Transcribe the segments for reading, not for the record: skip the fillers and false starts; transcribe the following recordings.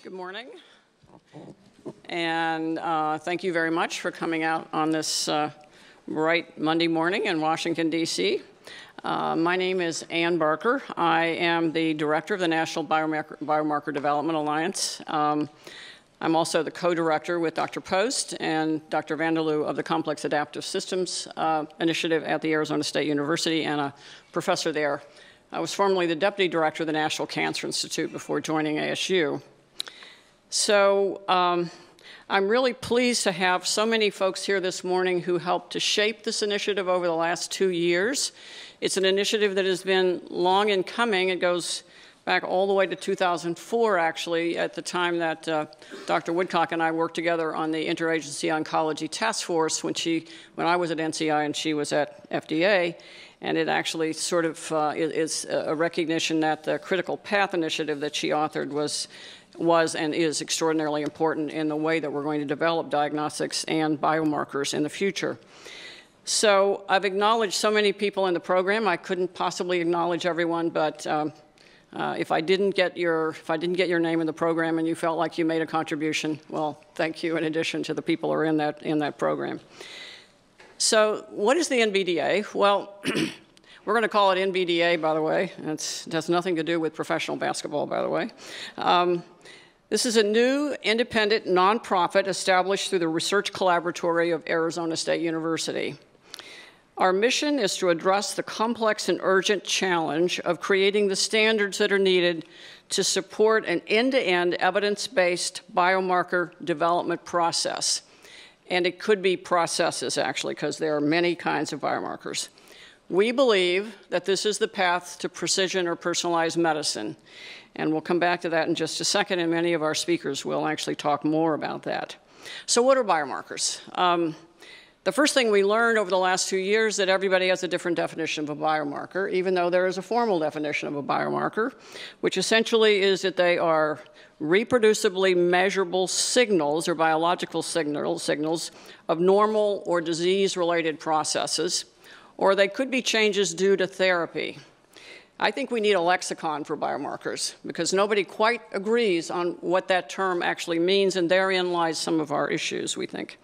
Good morning, and thank you very much for coming out on this bright Monday morning in Washington, D.C. My name is Ann Barker. I am the director of the National Biomarker Development Alliance. I'm also the co-director with Dr. Post and Dr. Vanderloo of the Complex Adaptive Systems Initiative at the Arizona State University and a professor there. I was formerly the deputy director of the National Cancer Institute before joining ASU. So I'm really pleased to have so many folks here this morning who helped to shape this initiative over the last 2 years. It's an initiative that has been long in coming. It goes back all the way to 2004, actually, at the time that Dr. Woodcock and I worked together on the Interagency Oncology Task Force when I was at NCI and she was at FDA. And it actually sort of is a recognition that the Critical Path initiative that she authored was and is extraordinarily important in the way that we're going to develop diagnostics and biomarkers in the future. So I've acknowledged so many people in the program. I couldn't possibly acknowledge everyone, but if I didn't get your name in the program and you felt like you made a contribution, well, thank you in addition to the people who are in that program. So what is the NBDA? Well, we're going to call it NBDA, by the way. It has nothing to do with professional basketball, by the way. This is a new independent nonprofit established through the Research Collaboratory of Arizona State University. Our mission is to address the complex and urgent challenge of creating the standards that are needed to support an end-to-end evidence-based biomarker development process. And it could be processes, actually, because there are many kinds of biomarkers. We believe that this is the path to precision or personalized medicine. And we'll come back to that in just a second, and many of our speakers will actually talk more about that. So what are biomarkers? The first thing we learned over the last 2 years is that everybody has a different definition of a biomarker, even though there is a formal definition of a biomarker, which essentially is that they are reproducibly measurable signals or biological signals of normal or disease-related processes, or they could be changes due to therapy. I think we need a lexicon for biomarkers because nobody quite agrees on what that term actually means, and therein lies some of our issues, we think.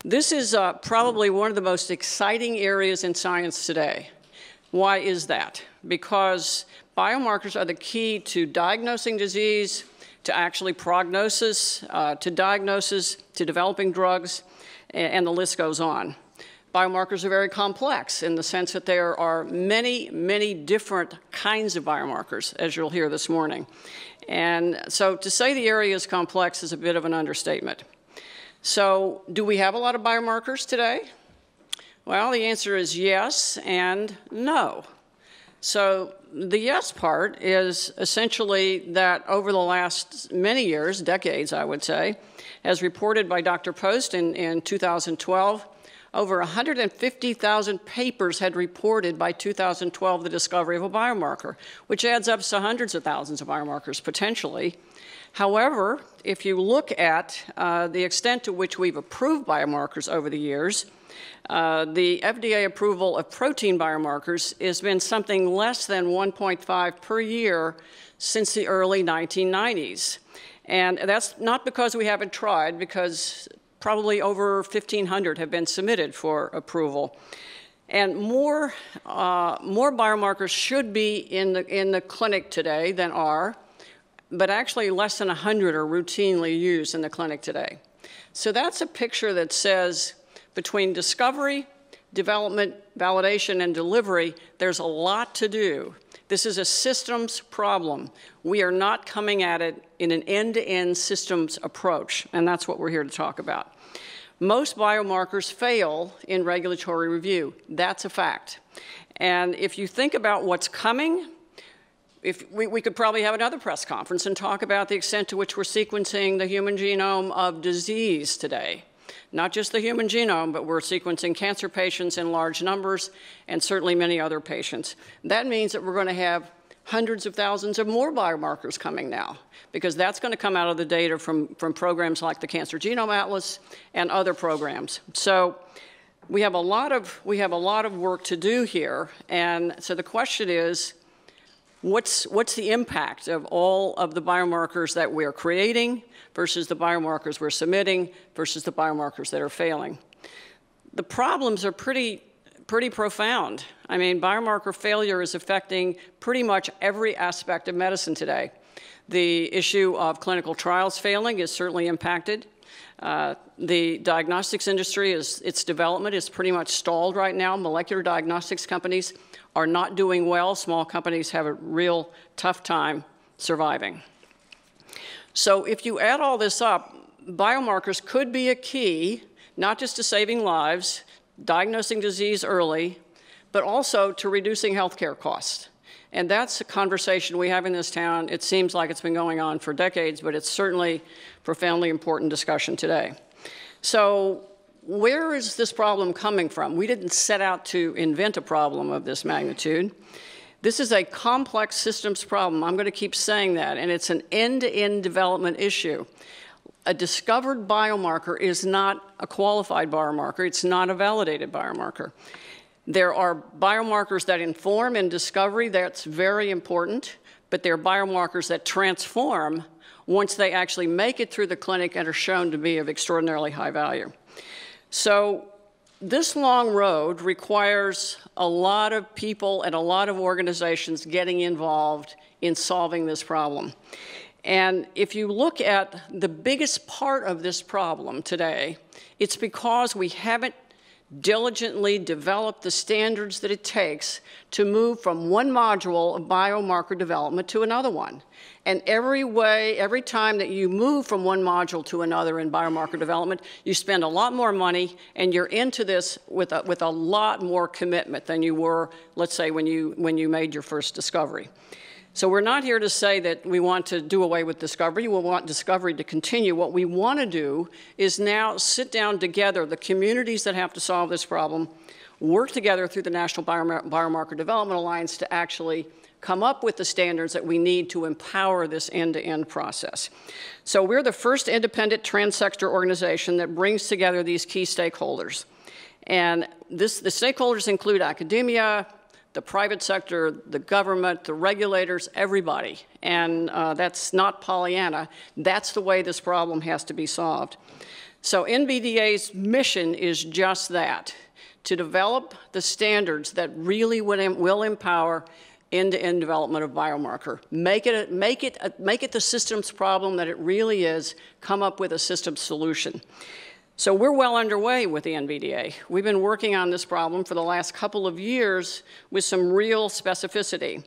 This is probably one of the most exciting areas in science today. Why is that? Because biomarkers are the key to diagnosing disease, to actually prognosis, to diagnosis, to developing drugs, and the list goes on. Biomarkers are very complex in the sense that there are many, many different kinds of biomarkers, as you'll hear this morning. And so to say the area is complex is a bit of an understatement. So do we have a lot of biomarkers today? Well, the answer is yes and no. So the yes part is essentially that over the last many years, decades I would say, as reported by Dr. Post in 2012, over 150,000 papers had reported by 2012 the discovery of a biomarker, which adds up to hundreds of thousands of biomarkers potentially. However, if you look at the extent to which we've approved biomarkers over the years, the FDA approval of protein biomarkers has been something less than 1.5 per year since the early 1990s. And that's not because we haven't tried, because probably over 1,500 have been submitted for approval. And more biomarkers should be in the clinic today than are, but actually less than 100 are routinely used in the clinic today. So that's a picture that says between discovery, development, validation, and delivery, there's a lot to do. This is a systems problem. We are not coming at it in an end-to-end systems approach, and that's what we're here to talk about. Most biomarkers fail in regulatory review. That's a fact. And if you think about what's coming, we could probably have another press conference and talk about the extent to which we're sequencing the human genome of disease today. Not just the human genome, but we're sequencing cancer patients in large numbers and certainly many other patients. That means that we're going to have hundreds of thousands of more biomarkers coming now, because that's going to come out of the data from programs like the Cancer Genome Atlas and other programs. So we have a lot of work to do here, and so the question is, what's the impact of all of the biomarkers that we're creating versus the biomarkers we're submitting versus the biomarkers that are failing. The problems are pretty profound. I mean, biomarker failure is affecting pretty much every aspect of medicine today. The issue of clinical trials failing is certainly impacted. The diagnostics industry, its development is pretty much stalled right now. Molecular diagnostics companies are not doing well. Small companies have a real tough time surviving. So if you add all this up, biomarkers could be a key, not just to saving lives, diagnosing disease early, but also to reducing healthcare costs. And that's a conversation we have in this town. It seems like it's been going on for decades, but it's certainly a profoundly important discussion today. So where is this problem coming from? We didn't set out to invent a problem of this magnitude. This is a complex systems problem. I'm going to keep saying that, and it's an end-to-end development issue. A discovered biomarker is not a qualified biomarker. It's not a validated biomarker. There are biomarkers that inform in discovery. That's very important. But there are biomarkers that transform once they actually make it through the clinic and are shown to be of extraordinarily high value. So this long road requires a lot of people and a lot of organizations getting involved in solving this problem. And if you look at the biggest part of this problem today, it's because we haven't diligently developed the standards that it takes to move from one module of biomarker development to another one. And every time that you move from one module to another in biomarker development, you spend a lot more money, and you're into this with a lot more commitment than you were, let's say, when you made your first discovery. So we're not here to say that we want to do away with discovery. We want discovery to continue. What we want to do is now sit down together, the communities that have to solve this problem, work together through the National Biomarker Development Alliance to actually come up with the standards that we need to empower this end-to-end process. So we're the first independent trans-sector organization that brings together these key stakeholders. And the stakeholders include academia, the private sector, the government, the regulators, everybody. And that's not Pollyanna. That's the way this problem has to be solved. So NBDA's mission is just that, to develop the standards that really will empower end-to-end development of biomarker. Make it the systems problem that it really is, come up with a systems solution. So we're well underway with the NBDA. We've been working on this problem for the last couple of years with some real specificity.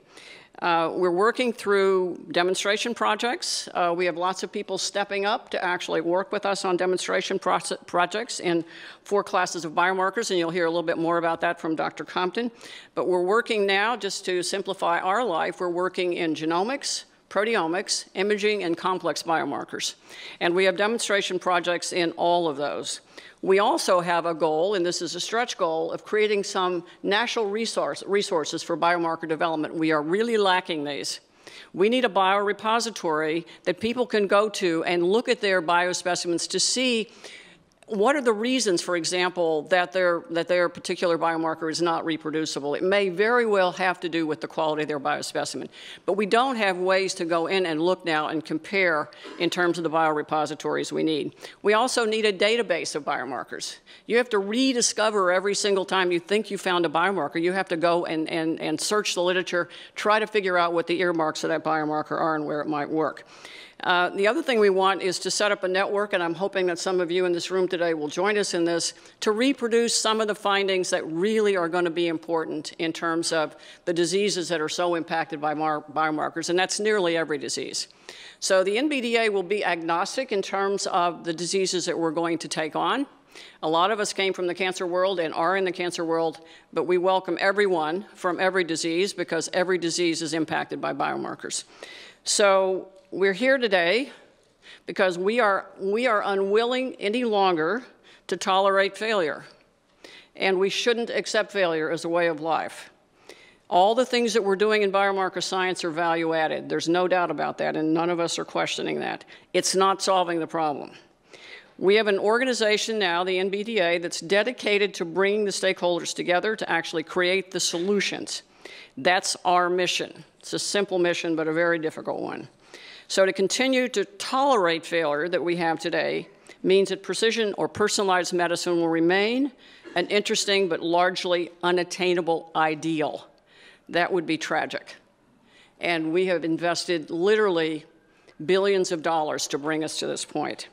We're working through demonstration projects. We have lots of people stepping up to actually work with us on demonstration projects in 4 classes of biomarkers, and you'll hear a little bit more about that from Dr. Compton. But we're working now, just to simplify our life, we're working in genomics, proteomics, imaging, and complex biomarkers. And we have demonstration projects in all of those. We also have a goal, and this is a stretch goal, of creating some national resources for biomarker development. We are really lacking these. We need a biorepository that people can go to and look at their biospecimens to see what are the reasons, for example, that their particular biomarker is not reproducible. It may very well have to do with the quality of their biospecimen. But we don't have ways to go in and look now and compare in terms of the biorepositories we need. We also need a database of biomarkers. You have to rediscover every single time you think you found a biomarker. You have to go and search the literature, try to figure out what the earmarks of that biomarker are and where it might work. The other thing we want is to set up a network, and I'm hoping that some of you in this room today will join us in this, to reproduce some of the findings that really are going to be important in terms of the diseases that are so impacted by biomarkers, and that's nearly every disease. So the NBDA will be agnostic in terms of the diseases that we're going to take on. A lot of us came from the cancer world and are in the cancer world, but we welcome everyone from every disease because every disease is impacted by biomarkers. So we're here today because we are unwilling any longer to tolerate failure, and we shouldn't accept failure as a way of life. All the things that we're doing in biomarker science are value added. There's no doubt about that, and none of us are questioning that. It's not solving the problem. We have an organization now, the NBDA, that's dedicated to bringing the stakeholders together to actually create the solutions. That's our mission. It's a simple mission, but a very difficult one. So to continue to tolerate failure that we have today means that precision or personalized medicine will remain an interesting but largely unattainable ideal. That would be tragic. And we have invested literally billions of dollars to bring us to this point.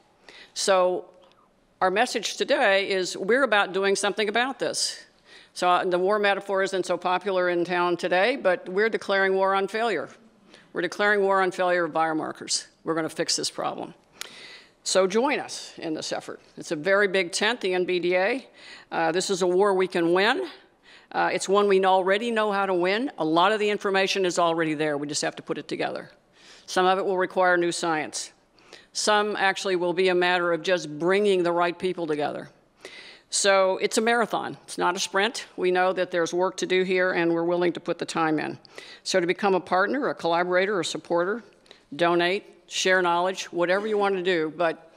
So our message today is we're about doing something about this. So the war metaphor isn't so popular in town today, but we're declaring war on failure. We're declaring war on failure of biomarkers. We're going to fix this problem. So join us in this effort. It's a very big tent, the NBDA. This is a war we can win. It's one we already know how to win. A lot of the information is already there. We just have to put it together. Some of it will require new science. Some actually will be a matter of just bringing the right people together. So it's a marathon. It's not a sprint. We know that there's work to do here, and we're willing to put the time in. So to become a partner, a collaborator, a supporter, donate, share knowledge, whatever you want to do, but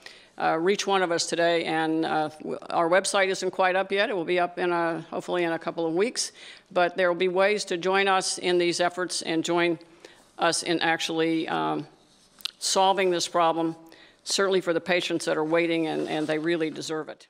reach one of us today. And our website isn't quite up yet. It will be up in hopefully in a couple of weeks. But there will be ways to join us in these efforts and join us in actually solving this problem, certainly for the patients that are waiting, and they really deserve it.